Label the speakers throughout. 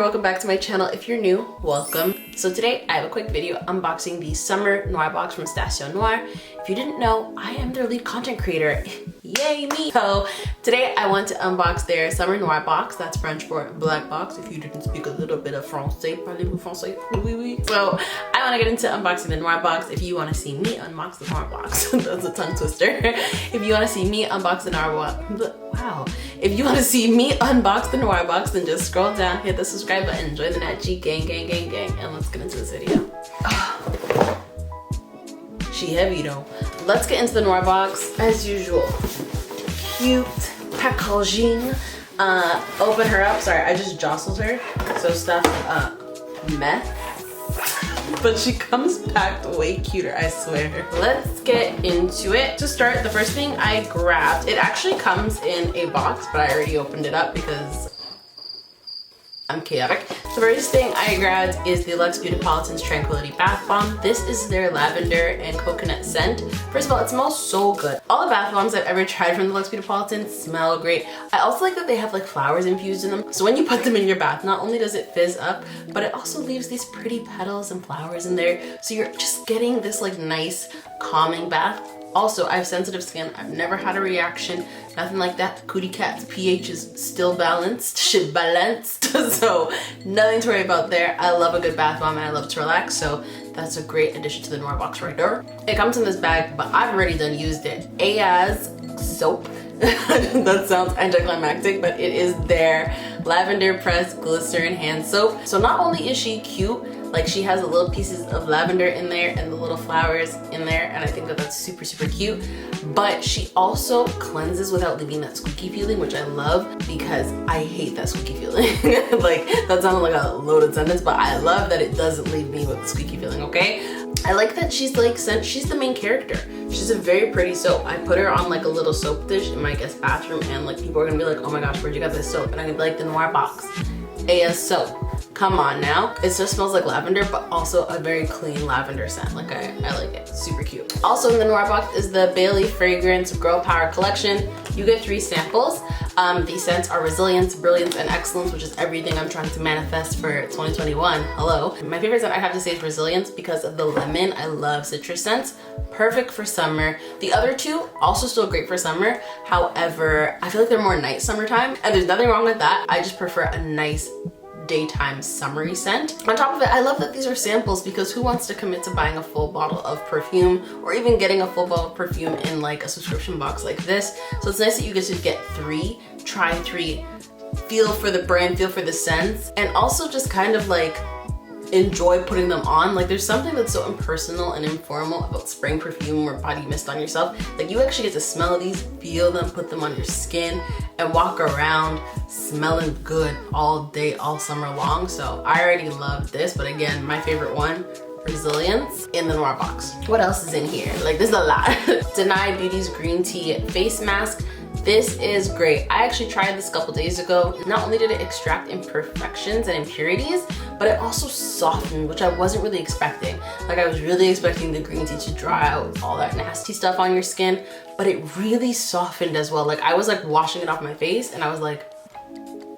Speaker 1: welcome back to my channel. If you're new, welcome. So today I have a quick video unboxing the Summer Noir box from Station Noir. If you didn't know, I am their lead content creator. Yay me! So today I want to unbox their Summer Noir box. That's French for black box. If you didn't speak a little bit of Francais, parlez-vous Francais? Oui, oui. So I want to get into unboxing the Noir box. If you want to see me unbox the Noir box, that's a tongue twister. If you want to see me unbox the Noir box, wow. If you want to see me unbox the Noir box, then just scroll down, hit the subscribe button, enjoy the NATGEE gang, and let's get into this video. She heavy though. Let's get into the Noir box as usual. Cute packaging. Open her up. Sorry, I just jostled her. So stuff mess. But she comes packed way cuter, I swear. Let's get into it. To start, the first thing I grabbed, it actually comes in a box, but I already opened it up because I'm chaotic. The first thing I grabbed is the LUXE Beautipolitan's Tranquility Bath Bomb. This is their lavender and coconut scent. First of all, it smells so good. All the bath bombs I've ever tried from the LUXE Beautipolitan smell great. I also like that they have like flowers infused in them. So when you put them in your bath, not only does it fizz up, but it also leaves these pretty petals and flowers in there. So you're just getting this like nice calming bath. Also, I have sensitive skin. I've never had a reaction, nothing like that. Cootie Cat's pH is still balanced, shit balanced. So nothing to worry about there. I love a good bath bomb and I love to relax. So that's a great addition to the Noir box right there. It comes in this bag, but I've already done used it. Ayaz soap. That sounds anticlimactic, but it is their lavender pressed glycerin hand soap. So not only is she cute, like she has the little pieces of lavender in there and the little flowers in there, and I think that that's super, super cute. But she also cleanses without leaving that squeaky feeling, which I love because I hate that squeaky feeling. Like that sounded like a loaded sentence, but I love that it doesn't leave me with the squeaky feeling, okay? I like that she's like, she's the main character. She's a very pretty soap. I put her on like a little soap dish in my guest bathroom, and like people are gonna be like, oh my gosh, where'd you get this soap? And I'm gonna be like, the Noir box. AS soap. Come on now. It just smells like lavender, but also a very clean lavender scent. Like I like it. Super cute. Also in the Noir box is the Bailey Fragrance Girl Power Collection. You get 3 samples. These scents are resilience, brilliance, and excellence, which is everything I'm trying to manifest for 2021. Hello. My favorite scent I have to say is resilience because of the lemon. I love citrus scents. Perfect for summer. The other 2 also still great for summer. However, I feel like they're more night summertime, and there's nothing wrong with that. I just prefer a nice daytime summery scent. On top of it, I love that these are samples because who wants to commit to buying a full bottle of perfume or even getting a full bottle of perfume in like a subscription box like this? So it's nice that you get to get 3, try 3, feel for the brand, feel for the scents, and also just kind of like enjoy putting them on. Like there's something that's so impersonal and informal about spraying perfume or body mist on yourself. Like you actually get to smell these, feel them, put them on your skin, and walk around smelling good all day, all summer long. So I already love this, but again, my favorite one, resilience, in the Noir box. What else is in here? Like this is a lot. Deny Beauty's green tea face mask. This is great. I actually tried this a couple days ago. Not only did it extract imperfections and impurities, but it also softened, which I wasn't really expecting. Like I was really expecting the green tea to dry out all that nasty stuff on your skin, but it really softened as well. Like I was like washing it off my face and I was like,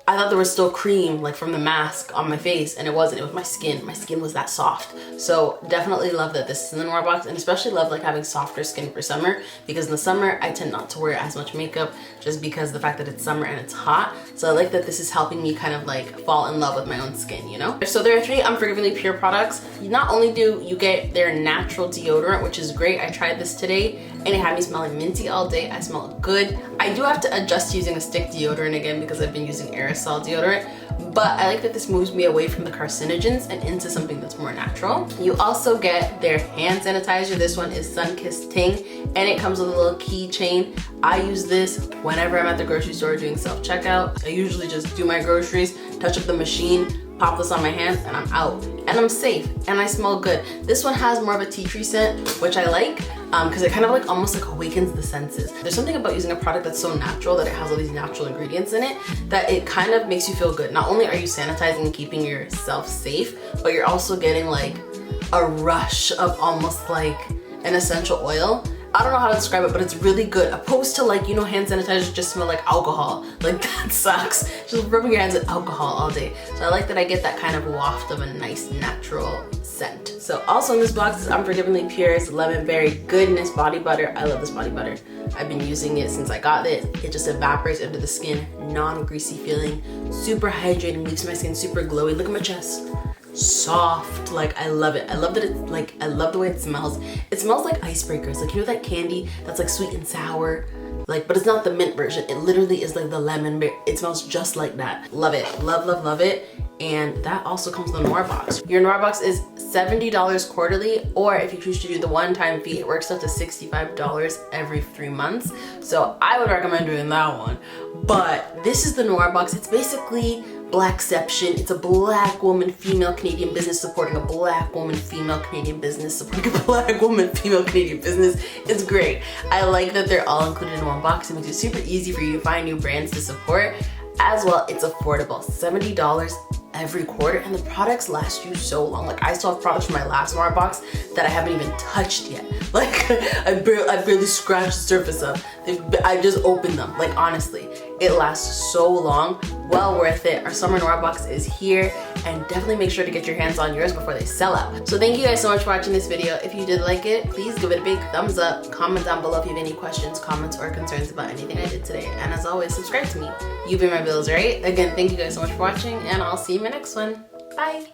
Speaker 1: I thought there was still cream like from the mask on my face, and it wasn't. It was my skin. My skin was that soft. So definitely love that this is in the Noir box, and especially love like having softer skin for summer, because in the summer I tend not to wear as much makeup just because of the fact that it's summer and it's hot. So I like that this is helping me kind of like fall in love with my own skin, you know? So there are 3 unforgivingly pure products. Not only do you get their natural deodorant, which is great. I tried this today and it had me smelling minty all day. I smell good. I do have to adjust to using a stick deodorant again because I've been using aerosol deodorant, but I like that this moves me away from the carcinogens and into something that's more natural. You also get their hand sanitizer. This one is Sun-Kissed Ting, and it comes with a little keychain. I use this whenever I'm at the grocery store doing self-checkout. I usually just do my groceries, touch up the machine, pop this on my hands, and I'm out. And I'm safe, and I smell good. This one has more of a tea tree scent, which I like, because it kind of like almost like awakens the senses. There's something about using a product that's so natural, that it has all these natural ingredients in it, that it kind of makes you feel good. Not only are you sanitizing and keeping yourself safe, but you're also getting like a rush of almost like an essential oil. I don't know how to describe it, but it's really good. Opposed to like, you know, hand sanitizers just smell like alcohol. Like that sucks. Just rubbing your hands with alcohol all day. So I like that I get that kind of waft of a nice natural scent. So also in this box is Unforgivingly Pure's Lemon Berry Goodness Body Butter. I love this body butter. I've been using it since I got it. It just evaporates into the skin, non-greasy feeling, super hydrating, leaves my skin super glowy. Look at my chest. Soft, like I love it. I love that it's like, I love the way it smells. It smells like icebreakers, like you know that candy that's like sweet and sour, like, but it's not the mint version. It literally is like the lemon berry. It smells just like that. Love it, love, love, love it. And that also comes with the Noir box. Your Noir box is $70 quarterly, or if you choose to do the one-time fee, it works up to $65 every 3 months. So I would recommend doing that one. But this is the Noir box. It's basically Blackception. It's a black woman, female Canadian business supporting a black woman, female Canadian business supporting a black woman, female Canadian business. It's great. I like that they're all included in one box. It makes it super easy for you to find new brands to support. As well, it's affordable, $70 every quarter, and the products last you so long. Like I still have products from my last Noir box that I haven't even touched yet. Like I barely scratched the surface of. I just opened them. Like honestly, it lasts so long. Well worth it. Our summer Noir box is here, and definitely make sure to get your hands on yours before they sell out. So thank you guys so much for watching this video. If you did like it, please give it a big thumbs up. Comment down below if you have any questions, comments, or concerns about anything I did today. And as always, subscribe to me. You pay my bills, right? Again, thank you guys so much for watching, and I'll see you in my next one. Bye.